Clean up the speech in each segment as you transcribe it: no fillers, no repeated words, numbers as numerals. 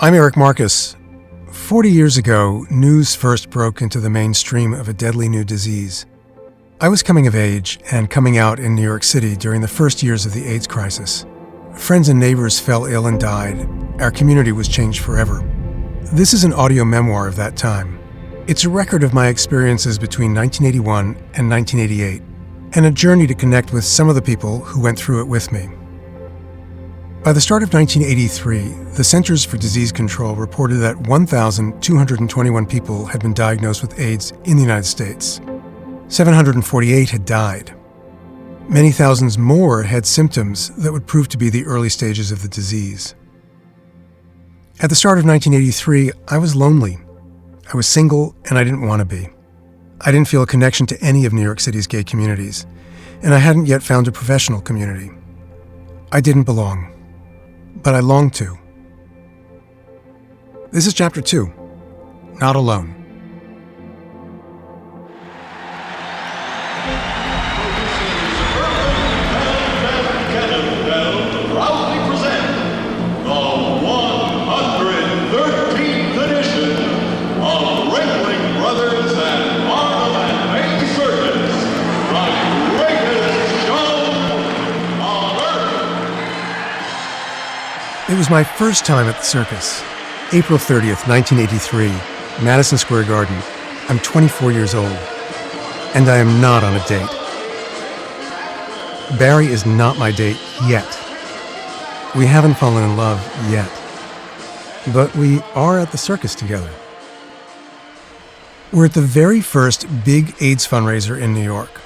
I'm Eric Marcus. 40 years ago, news first broke into the mainstream of a deadly new disease. I was coming of age and coming out in New York City during the first years of the AIDS crisis. Friends and neighbors fell ill and died. Our community was changed forever. This is an audio memoir of that time. It's a record of my experiences between 1981 and 1988, and a journey to connect with some of the people who went through it with me. By the start of 1983, the Centers for Disease Control reported that 1,221 people had been diagnosed with AIDS in the United States. 748 had died. Many thousands more had symptoms that would prove to be the early stages of the disease. At the start of 1983, I was lonely. I was single, and I didn't want to be. I didn't feel a connection to any of New York City's gay communities, and I hadn't yet found a professional community. I didn't belong. But I longed to. This is Chapter 2, Not Alone. Proudly present the 113th edition of Ringling Brothers and Barnum and Bailey Circus, the greatest show on earth. It was my first time at the circus. April 30th, 1983, Madison Square Garden. I'm 24 years old, and I am not on a date. Barry is not my date yet. We haven't fallen in love yet. But we are at the circus together. We're at the very first big AIDS fundraiser in New York.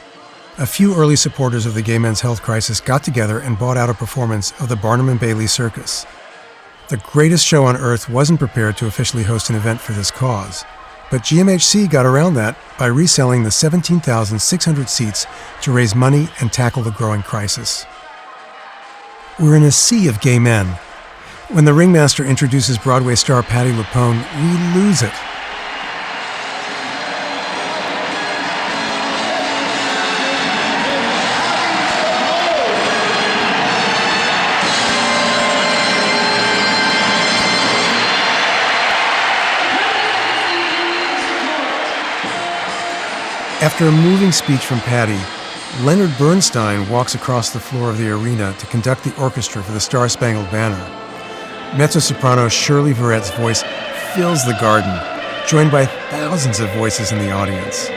A few early supporters of the gay men's health crisis got together and bought out a performance of the Barnum and Bailey Circus. The greatest show on earth wasn't prepared to officially host an event for this cause, but GMHC got around that by reselling the 17,600 seats to raise money and tackle the growing crisis. We're in a sea of gay men. When the ringmaster introduces Broadway star Patti LuPone, we lose it. After a moving speech from Patti, Leonard Bernstein walks across the floor of the arena to conduct the orchestra for the Star-Spangled Banner. Mezzo-soprano Shirley Verrett's voice fills the garden, joined by thousands of voices in the audience.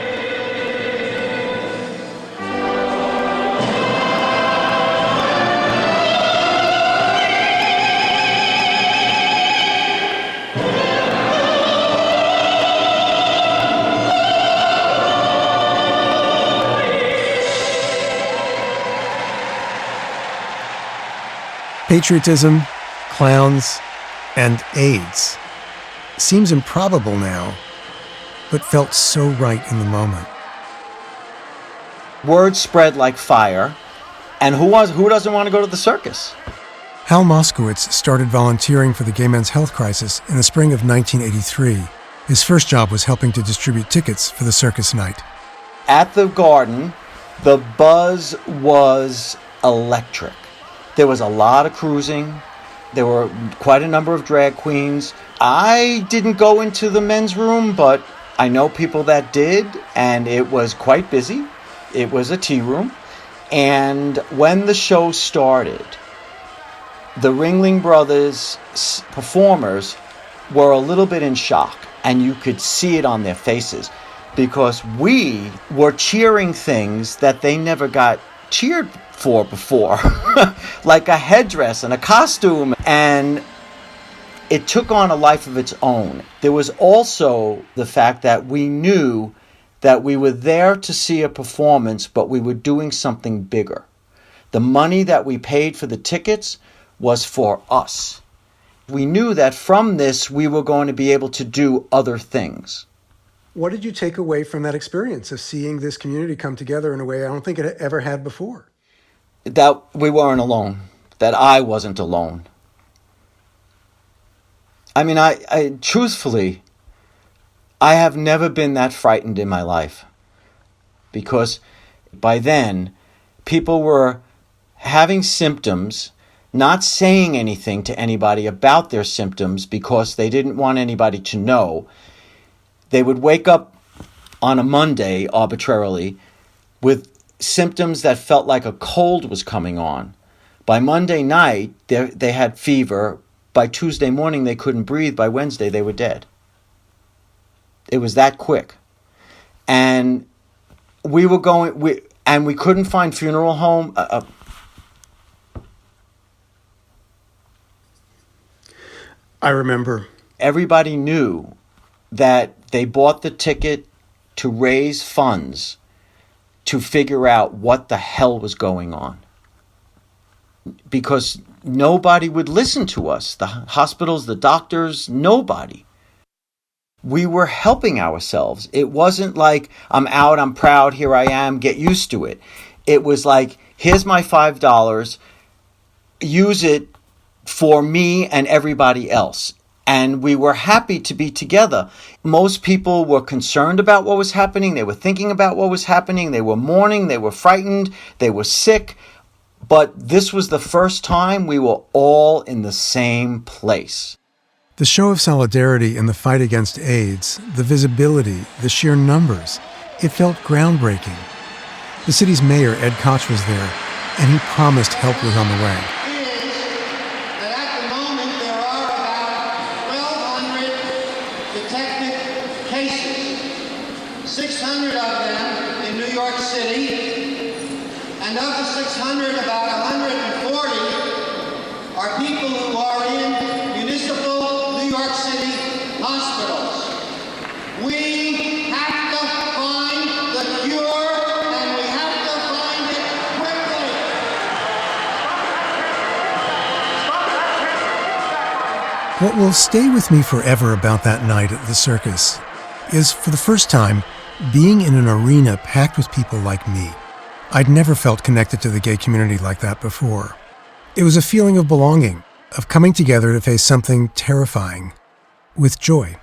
Patriotism, clowns, and AIDS. Seems improbable now, but felt so right in the moment. Word spread like fire, and who doesn't want to go to the circus? Hal Moskowitz started volunteering for the gay men's health crisis in the spring of 1983. His first job was helping to distribute tickets for the circus night. At the garden, the buzz was electric. There was a lot of cruising. There were quite a number of drag queens. I didn't go into the men's room, but I know people that did, and it was quite busy. It was a tea room. And when the show started, the Ringling Brothers performers were a little bit in shock, and you could see it on their faces, because we were cheering things that they never got cheered for before, like a headdress and a costume, and it took on a life of its own. There was also the fact that we knew that we were there to see a performance, but we were doing something bigger. The money that we paid for the tickets was for us. We knew that from this we were going to be able to do other things. What did you take away from that experience of seeing this community come together in a way I don't think it ever had before? That we weren't alone, that I wasn't alone. I mean, I truthfully, I have never been that frightened in my life, because by then people were having symptoms not saying anything to anybody about their symptoms because they didn't want anybody to know. They would wake up on a Monday arbitrarily with symptoms that felt like a cold was coming on. By Monday night, they had fever. By Tuesday morning, they couldn't breathe. By Wednesday, they were dead. It was that quick. And we couldn't find funeral home. I remember. Everybody knew that they bought the ticket to raise funds to figure out what the hell was going on. Because nobody would listen to us. The hospitals, the doctors, nobody. We were helping ourselves. It wasn't like, I'm out, I'm proud, here I am, get used to it. It was like, here's my $5, use it for me and everybody else. And we were happy to be together. Most people were concerned about what was happening. They were thinking about what was happening. They were mourning. They were frightened. They were sick. But this was the first time we were all in the same place. The show of solidarity in the fight against AIDS, the visibility, the sheer numbers, it felt groundbreaking. The city's mayor, Ed Koch, was there, and he promised help was on the way. That at the moment there are about 1,200 detected cases, 600 of them in New York City, and of the 600, about 140 are people who are in municipal New York City hospitals. We have to find the cure, and we have to find it quickly. What will stay with me forever about that night at the circus is, for the first time, being in an arena packed with people like me. I'd never felt connected to the gay community like that before. It was a feeling of belonging, of coming together to face something terrifying, with joy.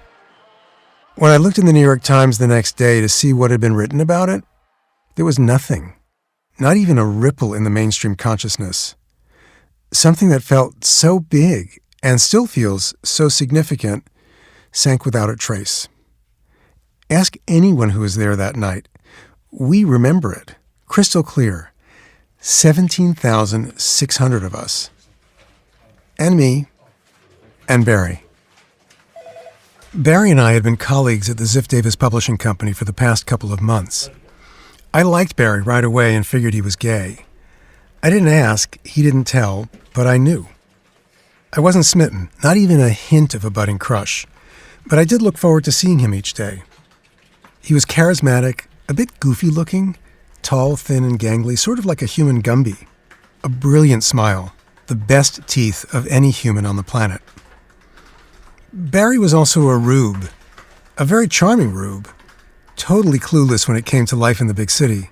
When I looked in the New York Times the next day to see what had been written about it, there was nothing, not even a ripple in the mainstream consciousness. Something that felt so big and still feels so significant sank without a trace. Ask anyone who was there that night. We remember it, crystal clear. 17,600 of us. And me, and Barry. Barry and I had been colleagues at the Ziff Davis Publishing Company for the past couple of months. I liked Barry right away and figured he was gay. I didn't ask, he didn't tell, but I knew. I wasn't smitten, not even a hint of a budding crush, but I did look forward to seeing him each day. He was charismatic, a bit goofy looking, tall, thin, and gangly, sort of like a human Gumby. A brilliant smile, the best teeth of any human on the planet. Barry was also a rube, a very charming rube, totally clueless when it came to life in the big city.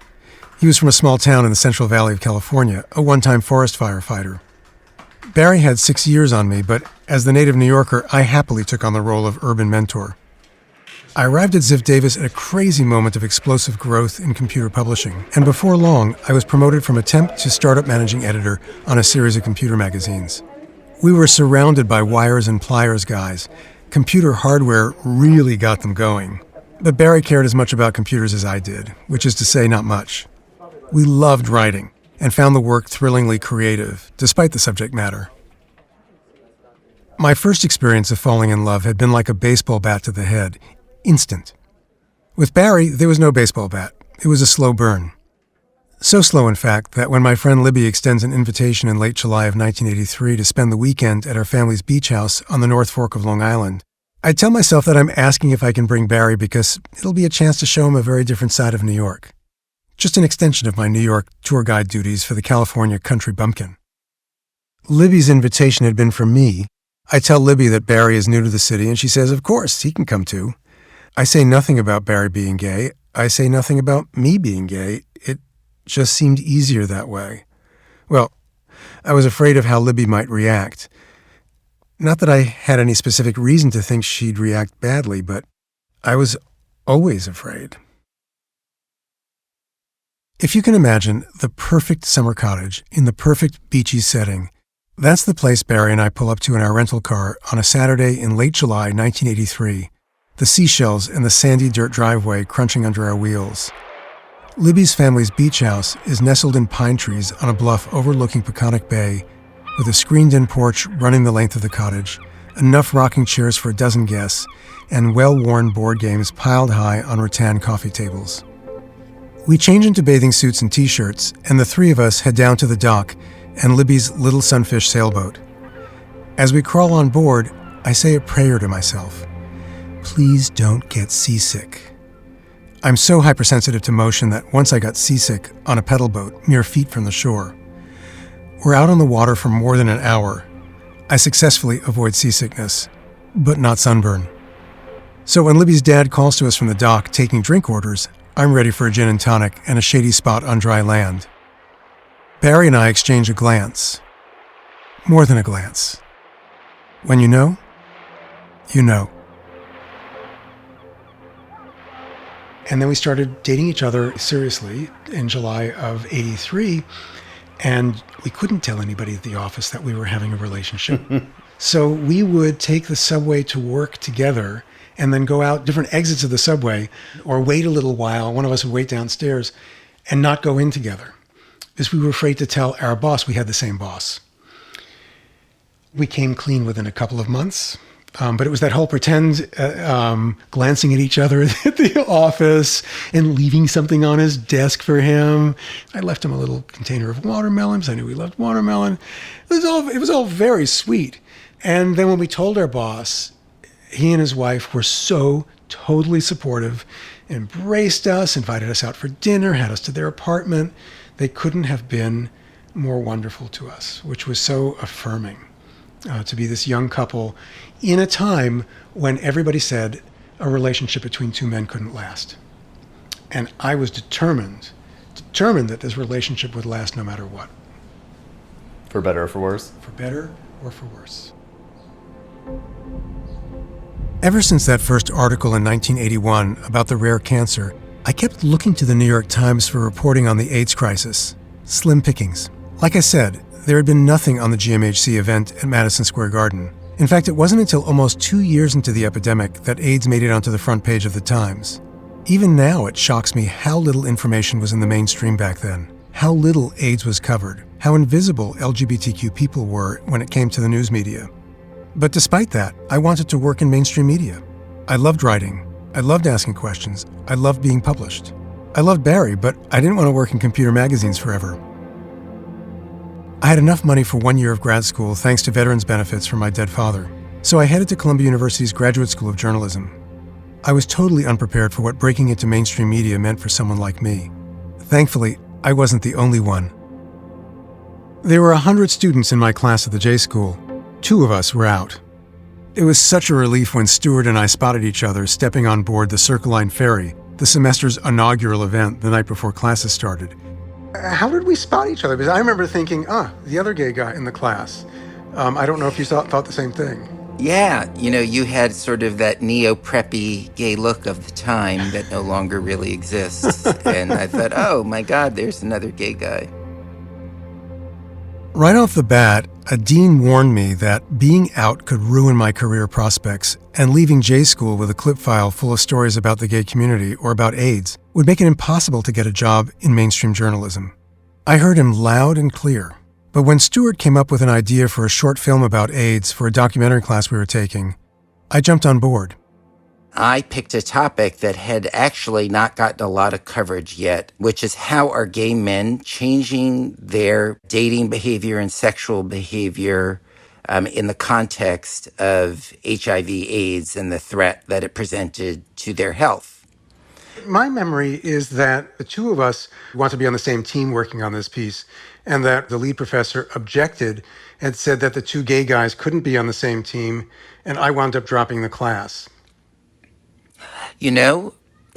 He was from a small town in the Central Valley of California, a one-time forest firefighter. Barry had 6 years on me, but as the native New Yorker, I happily took on the role of urban mentor. I arrived at Ziff Davis at a crazy moment of explosive growth in computer publishing, and before long, I was promoted from a temp to startup managing editor on a series of computer magazines. We were surrounded by wires and pliers guys. Computer hardware really got them going. But Barry cared as much about computers as I did, which is to say not much. We loved writing, and found the work thrillingly creative, despite the subject matter. My first experience of falling in love had been like a baseball bat to the head. Instant. With Barry, there was no baseball bat. It was a slow burn. So slow, in fact, that when my friend Libby extends an invitation in late July of 1983 to spend the weekend at our family's beach house on the North Fork of Long Island, I tell myself that I'm asking if I can bring Barry because it'll be a chance to show him a very different side of New York. Just an extension of my New York tour guide duties for the California country bumpkin. Libby's invitation had been for me. I tell Libby that Barry is new to the city, and she says, of course, he can come too. I say nothing about Barry being gay. I say nothing about me being gay. It just seemed easier that way. Well, I was afraid of how Libby might react. Not that I had any specific reason to think she'd react badly, but I was always afraid. If you can imagine the perfect summer cottage in the perfect beachy setting, That's the place Barry and I pull up to in our rental car on a Saturday in late July 1983, the seashells and the sandy dirt driveway crunching under our wheels. Libby's family's beach house is nestled in pine trees on a bluff overlooking Peconic Bay, with a screened-in porch running the length of the cottage, enough rocking chairs for a dozen guests, and well-worn board games piled high on rattan coffee tables. We change into bathing suits and t-shirts, and the three of us head down to the dock and Libby's little sunfish sailboat. As we crawl on board, I say a prayer to myself. Please don't get seasick. I'm so hypersensitive to motion that once I got seasick on a pedal boat mere feet from the shore. We're out on the water for more than an hour. I successfully avoid seasickness, but not sunburn. So when Libby's dad calls to us from the dock taking drink orders, I'm ready for a gin and tonic and a shady spot on dry land. Barry and I exchange a glance. More than a glance. When you know, you know. And then we started dating each other seriously in July of '83, and we couldn't tell anybody at the office that we were having a relationship. So we would take the subway to work together and then go out different exits of the subway or wait a little while. One of us would wait downstairs and not go in together because we were afraid to tell our boss we had the same boss. We came clean within a couple of months, but it was that whole pretend glancing at each other at the office and leaving something on his desk for him. I left him a little container of watermelons. I knew he loved watermelon. It was all very sweet. And then when we told our boss, he and his wife were so totally supportive, embraced us, invited us out for dinner, had us to their apartment. They couldn't have been more wonderful to us, which was so affirming to be this young couple in a time when everybody said a relationship between two men couldn't last. And I was determined that this relationship would last no matter what. For better or for worse? For better or for worse. Ever since that first article in 1981 about the rare cancer, I kept looking to the New York Times for reporting on the AIDS crisis. Slim pickings. Like I said, there had been nothing on the GMHC event at Madison Square Garden. In fact, it wasn't until almost 2 years into the epidemic that AIDS made it onto the front page of the Times. Even now, it shocks me how little information was in the mainstream back then, how little AIDS was covered, how invisible LGBTQ people were when it came to the news media. But despite that, I wanted to work in mainstream media. I loved writing. I loved asking questions. I loved being published. I loved Barry, but I didn't want to work in computer magazines forever. I had enough money for 1 year of grad school thanks to veterans benefits from my dead father, so I headed to Columbia University's Graduate School of Journalism. I was totally unprepared for what breaking into mainstream media meant for someone like me. Thankfully, I wasn't the only one. There were 100 students in my class at the J School. 2 of us were out. It was such a relief when Stuart and I spotted each other stepping on board the Circle Line Ferry, the semester's inaugural event the night before classes started. How did we spot each other? Because I remember thinking, the other gay guy in the class. I don't know if you thought the same thing. Yeah, you had sort of that neo-preppy gay look of the time that no longer really exists. And I thought, oh my God, there's another gay guy. Right off the bat, a dean warned me that being out could ruin my career prospects, and leaving J School with a clip file full of stories about the gay community or about AIDS would make it impossible to get a job in mainstream journalism. I heard him loud and clear. But when Stuart came up with an idea for a short film about AIDS for a documentary class we were taking, I jumped on board. I picked a topic that had actually not gotten a lot of coverage yet, which is how are gay men changing their dating behavior and sexual behavior in the context of HIV/AIDS and the threat that it presented to their health. My memory is that the 2 of us want to be on the same team working on this piece, and that the lead professor objected and said that the 2 gay guys couldn't be on the same team, and I wound up dropping the class.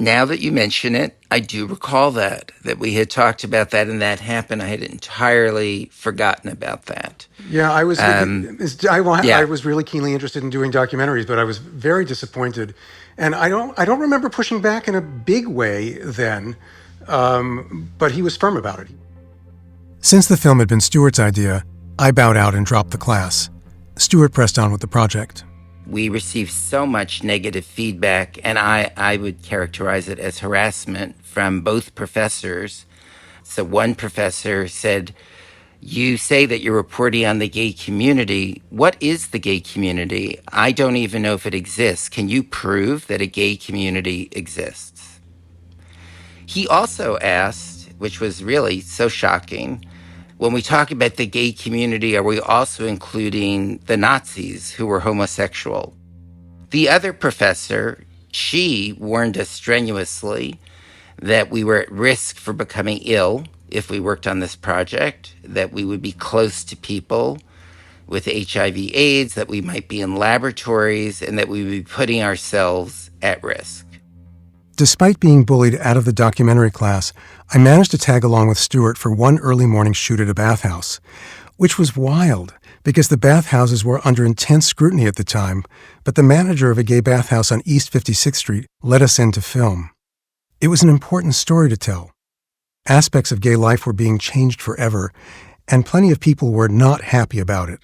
Now that you mention it, I do recall that we had talked about that and that happened. I had entirely forgotten about that. Yeah, I was really keenly interested in doing documentaries, but I was very disappointed. And I don't remember pushing back in a big way then, but he was firm about it. Since the film had been Stuart's idea, I bowed out and dropped the class. Stewart pressed on with the project. We received so much negative feedback, and I would characterize it as harassment from both professors. So one professor said, "You say that you're reporting on the gay community. What is the gay community? I don't even know if it exists. Can you prove that a gay community exists?" He also asked, which was really so shocking, when we talk about the gay community, are we also including the Nazis who were homosexual? The other professor, she warned us strenuously that we were at risk for becoming ill if we worked on this project, that we would be close to people with HIV/AIDS, that we might be in laboratories, and that we would be putting ourselves at risk. Despite being bullied out of the documentary class, I managed to tag along with Stewart for one early morning shoot at a bathhouse, which was wild because the bathhouses were under intense scrutiny at the time, but the manager of a gay bathhouse on East 56th Street let us in to film. It was an important story to tell. Aspects of gay life were being changed forever, and plenty of people were not happy about it.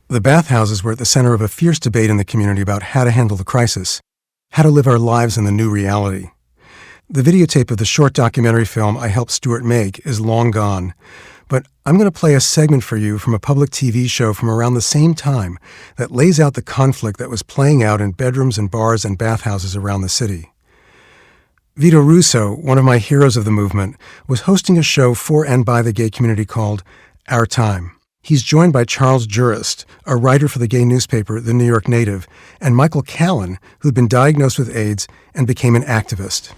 The bathhouses were at the center of a fierce debate in the community about how to handle the crisis, how to live our lives in the new reality. The videotape of the short documentary film I helped Stewart make is long gone, but I'm going to play a segment for you from a public TV show from around the same time that lays out the conflict that was playing out in bedrooms and bars and bathhouses around the city. Vito Russo, one of my heroes of the movement, was hosting a show for and by the gay community called Our Time. He's joined by Charles Jurist, a writer for the gay newspaper The New York Native, and Michael Callan, who'd been diagnosed with AIDS and became an activist.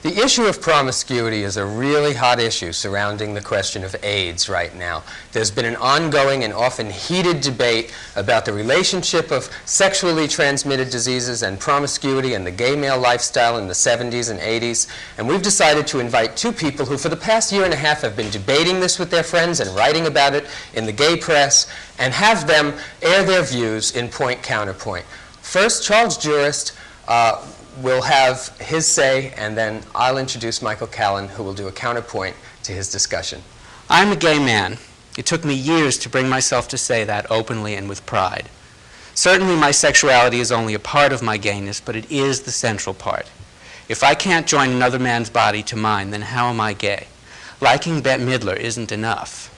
The issue of promiscuity is a really hot issue surrounding the question of AIDS right now. There's been an ongoing and often heated debate about the relationship of sexually transmitted diseases and promiscuity and the gay male lifestyle in the 70s and 80s. And we've decided to invite two people who for the past year and a half have been debating this with their friends and writing about it in the gay press, and have them air their views in point counterpoint. First, Charles Jurist will have his say, and then I'll introduce Michael Callan, who will do a counterpoint to his discussion. I'm a gay man. It took me years to bring myself to say that openly and with pride. Certainly my sexuality is only a part of my gayness, but it is the central part. If I can't join another man's body to mine, then how am I gay? Liking Bette Midler isn't enough.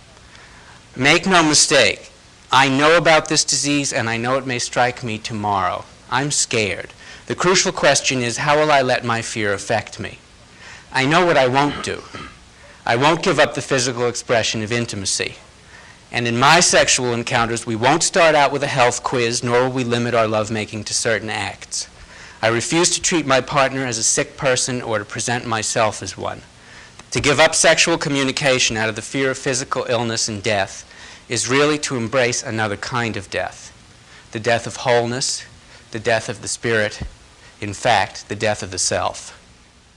Make no mistake, I know about this disease and I know it may strike me tomorrow. I'm scared. The crucial question is, how will I let my fear affect me? I know what I won't do. I won't give up the physical expression of intimacy. And in my sexual encounters, we won't start out with a health quiz, nor will we limit our lovemaking to certain acts. I refuse to treat my partner as a sick person or to present myself as one. To give up sexual communication out of the fear of physical illness and death is really to embrace another kind of death, the death of wholeness, the death of the spirit, in fact, the death of the self.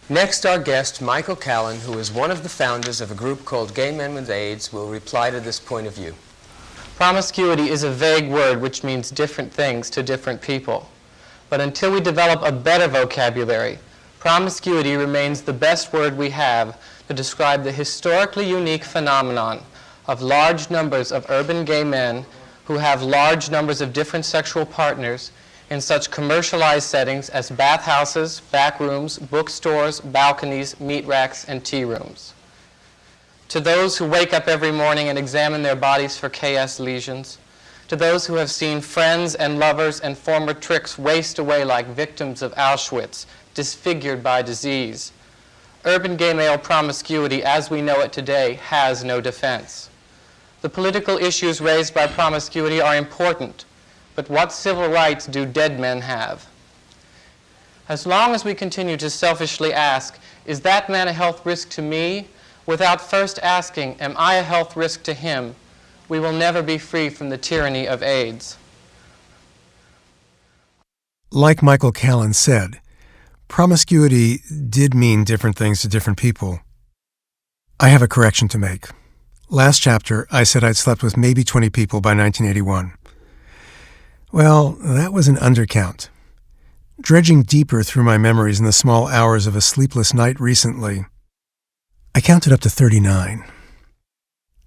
Next, our guest, Michael Callan, who is one of the founders of a group called Gay Men with AIDS, will reply to this point of view. Promiscuity is a vague word which means different things to different people. But until we develop a better vocabulary, promiscuity remains the best word we have to describe the historically unique phenomenon of large numbers of urban gay men who have large numbers of different sexual partners in such commercialized settings as bathhouses, back rooms, bookstores, balconies, meat racks, and tea rooms. To those who wake up every morning and examine their bodies for KS lesions, to those who have seen friends and lovers and former tricks waste away like victims of Auschwitz, disfigured by disease, urban gay male promiscuity as we know it today has no defense. The political issues raised by promiscuity are important, but what civil rights do dead men have? As long as we continue to selfishly ask, is that man a health risk to me, without first asking, am I a health risk to him, we will never be free from the tyranny of AIDS. Like Michael Callan said, promiscuity did mean different things to different people. I have a correction to make. Last chapter, I said I'd slept with maybe 20 people by 1981. Well, that was an undercount. Dredging deeper through my memories in the small hours of a sleepless night recently, I counted up to 39.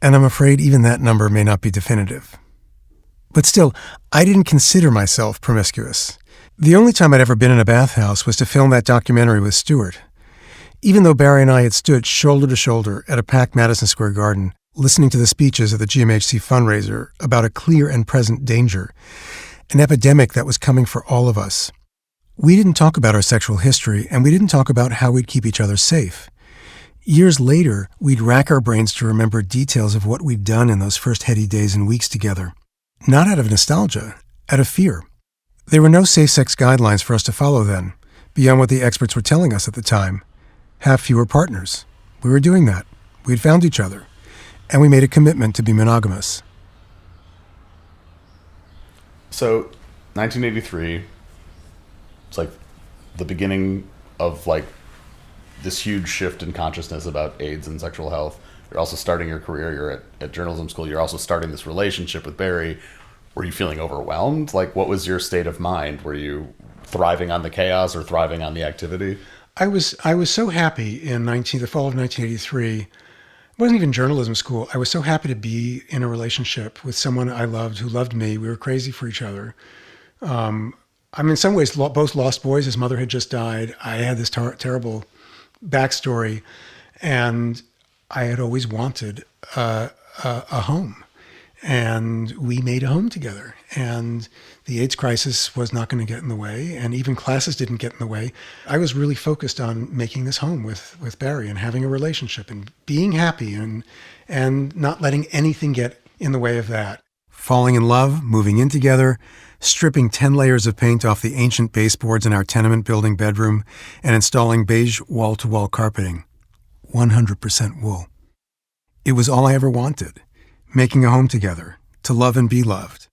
And I'm afraid even that number may not be definitive. But still, I didn't consider myself promiscuous. The only time I'd ever been in a bathhouse was to film that documentary with Stuart. Even though Barry and I had stood shoulder to shoulder at a packed Madison Square Garden, listening to the speeches of the GMHC fundraiser about a clear and present danger, an epidemic that was coming for all of us, we didn't talk about our sexual history, and we didn't talk about how we'd keep each other safe. Years later, we'd rack our brains to remember details of what we'd done in those first heady days and weeks together. Not out of nostalgia, out of fear. There were no safe sex guidelines for us to follow then, beyond what the experts were telling us at the time. Have fewer partners. We were doing that. We had found each other. And we made a commitment to be monogamous. So, 1983, it's like the beginning of like this huge shift in consciousness about AIDS and sexual health. You're also starting your career. You're at journalism school. You're also starting this relationship with Barry. Were you feeling overwhelmed? Like, what was your state of mind? Were you thriving on the chaos or thriving on the activity? I was so happy in the fall of 1983. It wasn't even journalism school. I was so happy to be in a relationship with someone I loved who loved me. We were crazy for each other. In some ways, both lost boys. His mother had just died. I had this terrible backstory, and I had always wanted a home. And we made a home together. And the AIDS crisis was not going to get in the way, and even classes didn't get in the way. I was really focused on making this home with Barry and having a relationship and being happy and not letting anything get in the way of that. Falling in love, moving in together, stripping 10 layers of paint off the ancient baseboards in our tenement building bedroom, and installing beige wall-to-wall carpeting. 100% wool. It was all I ever wanted. Making a home together, to love and be loved.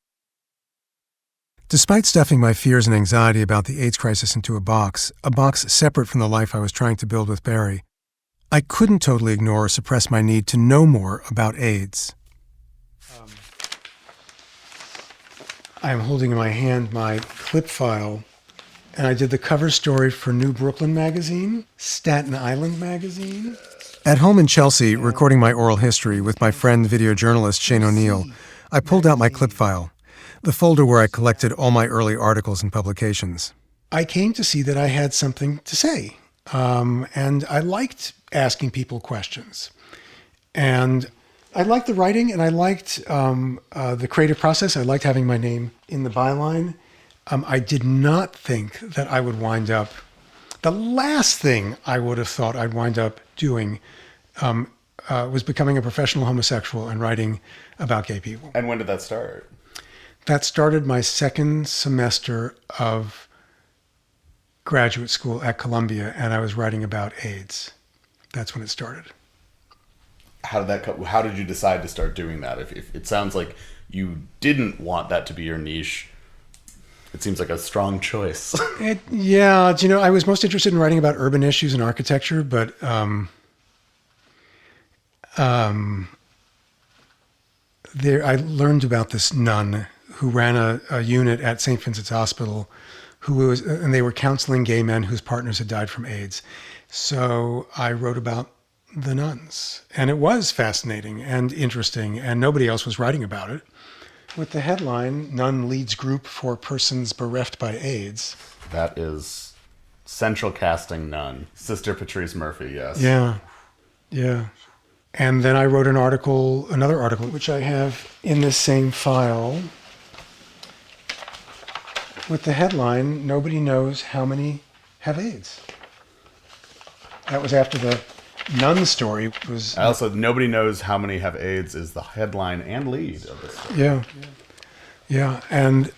Despite stuffing my fears and anxiety about the AIDS crisis into a box separate from the life I was trying to build with Barry, I couldn't totally ignore or suppress my need to know more about AIDS. I'm holding in my hand my clip file, and I did the cover story for New Brooklyn magazine, Staten Island magazine. At home in Chelsea, recording my oral history with my friend video journalist Shane O'Neill, I pulled out my clip file, the folder where I collected all my early articles and publications. I came to see that I had something to say, and I liked asking people questions. And I liked the writing, and I liked the creative process. I liked having my name in the byline. I did not think that I would wind up... The last thing I would have thought I'd wind up doing was becoming a professional homosexual and writing about gay people. And when did that start? That started my second semester of graduate school at Columbia, and I was writing about AIDS. That's when it started. How did you decide to start doing that? If it sounds like you didn't want that to be your niche, it seems like a strong choice. I was most interested in writing about urban issues and architecture, but I learned about this nun who ran a unit at St. Vincent's Hospital, and they were counseling gay men whose partners had died from AIDS. So I wrote about the nuns, and it was fascinating and interesting, and nobody else was writing about it. With the headline, Nun Leads Group for Persons Bereft by AIDS. That is Central Casting Nun. Sister Patrice Murphy, yes. Yeah. And then I wrote another article, which I have in this same file, with the headline, Nobody Knows How Many Have AIDS. That was after the nun story. Nobody Knows How Many Have AIDS is the headline and lead of this story. Yeah. And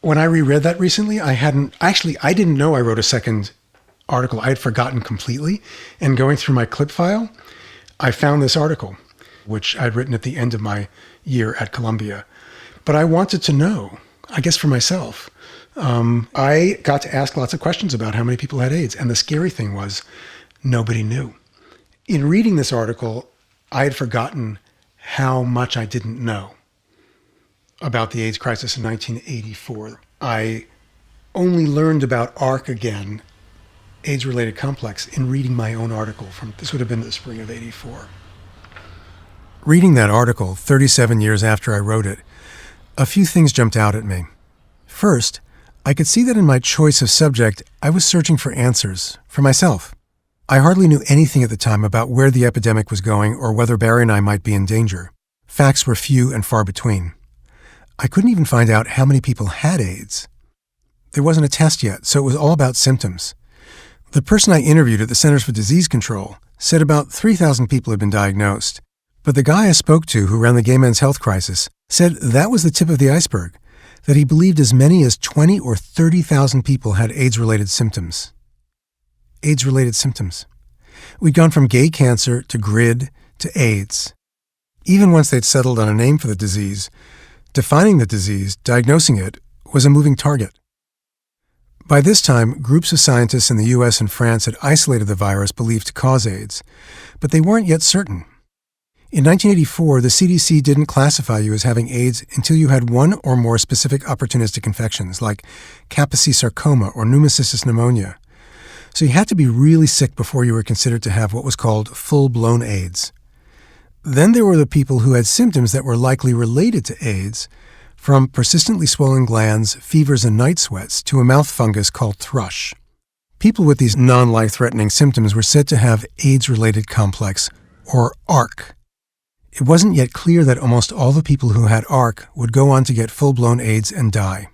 when I reread that recently, I didn't know I wrote a second article. I had forgotten completely. And going through my clip file, I found this article, which I'd written at the end of my year at Columbia. But I wanted to know, I guess for myself. I got to ask lots of questions about how many people had AIDS. And the scary thing was, nobody knew. In reading this article, I had forgotten how much I didn't know about the AIDS crisis in 1984. I only learned about ARC again, AIDS-related complex, in reading my own article this would have been the spring of '84. Reading that article 37 years after I wrote it, a few things jumped out at me. First, I could see that in my choice of subject, I was searching for answers, for myself. I hardly knew anything at the time about where the epidemic was going or whether Barry and I might be in danger. Facts were few and far between. I couldn't even find out how many people had AIDS. There wasn't a test yet, so it was all about symptoms. The person I interviewed at the Centers for Disease Control said about 3,000 people had been diagnosed. But the guy I spoke to who ran the gay men's health crisis said that was the tip of the iceberg, that he believed as many as 20 or 30,000 people had AIDS-related symptoms. AIDS-related symptoms. We'd gone from gay cancer to GRID to AIDS. Even once they'd settled on a name for the disease, defining the disease, diagnosing it, was a moving target. By this time, groups of scientists in the US and France had isolated the virus believed to cause AIDS, but they weren't yet certain. In 1984, the CDC didn't classify you as having AIDS until you had one or more specific opportunistic infections, like Kaposi sarcoma or pneumocystis pneumonia. So you had to be really sick before you were considered to have what was called full-blown AIDS. Then there were the people who had symptoms that were likely related to AIDS, from persistently swollen glands, fevers, and night sweats to a mouth fungus called thrush. People with these non-life-threatening symptoms were said to have AIDS-related complex, or ARC. It wasn't yet clear that almost all the people who had ARC would go on to get full-blown AIDS and die.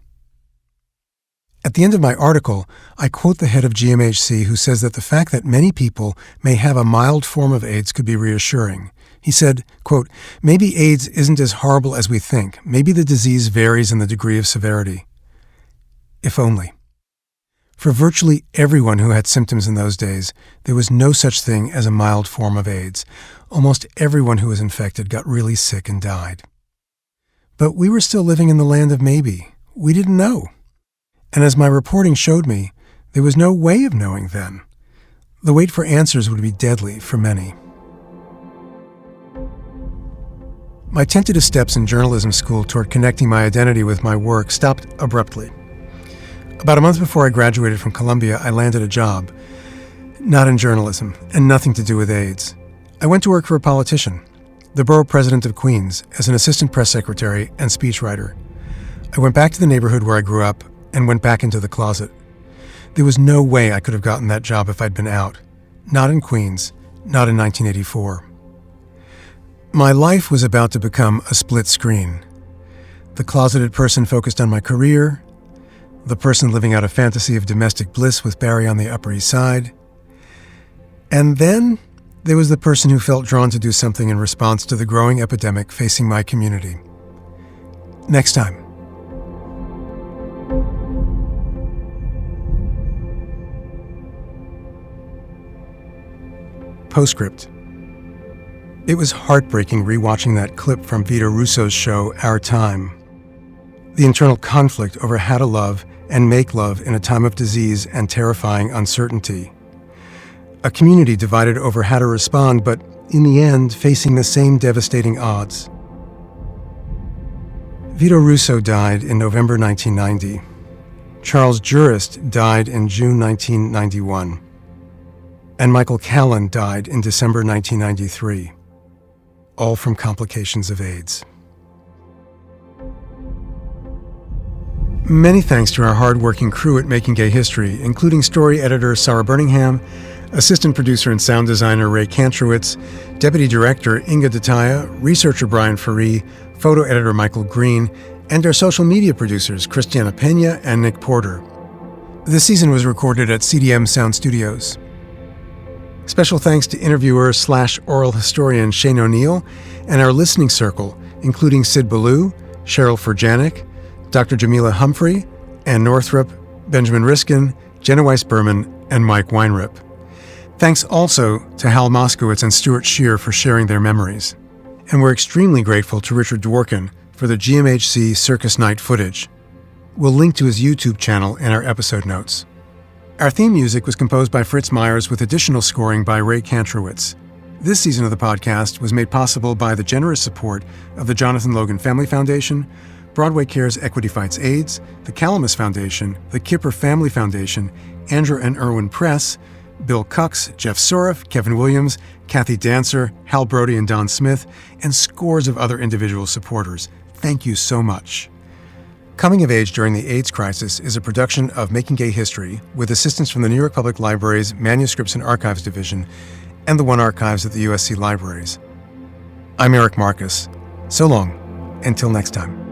At the end of my article, I quote the head of GMHC who says that the fact that many people may have a mild form of AIDS could be reassuring. He said, quote, "Maybe AIDS isn't as horrible as we think. Maybe the disease varies in the degree of severity." If only. For virtually everyone who had symptoms in those days, there was no such thing as a mild form of AIDS. Almost everyone who was infected got really sick and died. But we were still living in the land of maybe. We didn't know. And as my reporting showed me, there was no way of knowing then. The wait for answers would be deadly for many. My tentative steps in journalism school toward connecting my identity with my work stopped abruptly. About a month before I graduated from Columbia, I landed a job, not in journalism, and nothing to do with AIDS. I went to work for a politician, the borough president of Queens, as an assistant press secretary and speechwriter. I went back to the neighborhood where I grew up and went back into the closet. There was no way I could have gotten that job if I'd been out. Not in Queens, not in 1984. My life was about to become a split screen. The closeted person focused on my career, the person living out a fantasy of domestic bliss with Barry on the Upper East Side. And then there was the person who felt drawn to do something in response to the growing epidemic facing my community. Next time. Postscript. It was heartbreaking rewatching that clip from Vito Russo's show, Our Time. The internal conflict over how to love and make love in a time of disease and terrifying uncertainty. A community divided over how to respond, but in the end, facing the same devastating odds. Vito Russo died in November 1990. Charles Jurist died in June 1991. And Michael Callan died in December 1993. All from complications of AIDS. Many thanks to our hard-working crew at Making Gay History, including story editor Sarah Birmingham, assistant producer and sound designer Ray Kantrowitz, deputy director Inga Dataya, researcher Brian Faree, photo editor Michael Green, and our social media producers Christiana Pena and Nick Porter. This season was recorded at CDM Sound Studios. Special thanks to interviewer/oral historian Shane O'Neill and our listening circle, including Sid Ballou, Cheryl Furjanic, Dr. Jamila Humphrey, Ann Northrup, Benjamin Riskin, Jenna Weiss-Berman, and Mike Weinrip. Thanks also to Hal Moskowitz and Stuart Shear for sharing their memories. And we're extremely grateful to Richard Dworkin for the GMHC Circus Night footage. We'll link to his YouTube channel in our episode notes. Our theme music was composed by Fritz Myers with additional scoring by Ray Kantrowitz. This season of the podcast was made possible by the generous support of the Jonathan Logan Family Foundation, Broadway Cares Equity Fights AIDS, the Calamus Foundation, the Kipper Family Foundation, Andrew and Irwin Press, Bill Cucks, Jeff Soroff, Kevin Williams, Kathy Dancer, Hal Brody and Don Smith, and scores of other individual supporters. Thank you so much. Coming of Age During the AIDS Crisis is a production of Making Gay History with assistance from the New York Public Library's Manuscripts and Archives Division and the One Archives at the USC Libraries. I'm Eric Marcus. So long, until next time.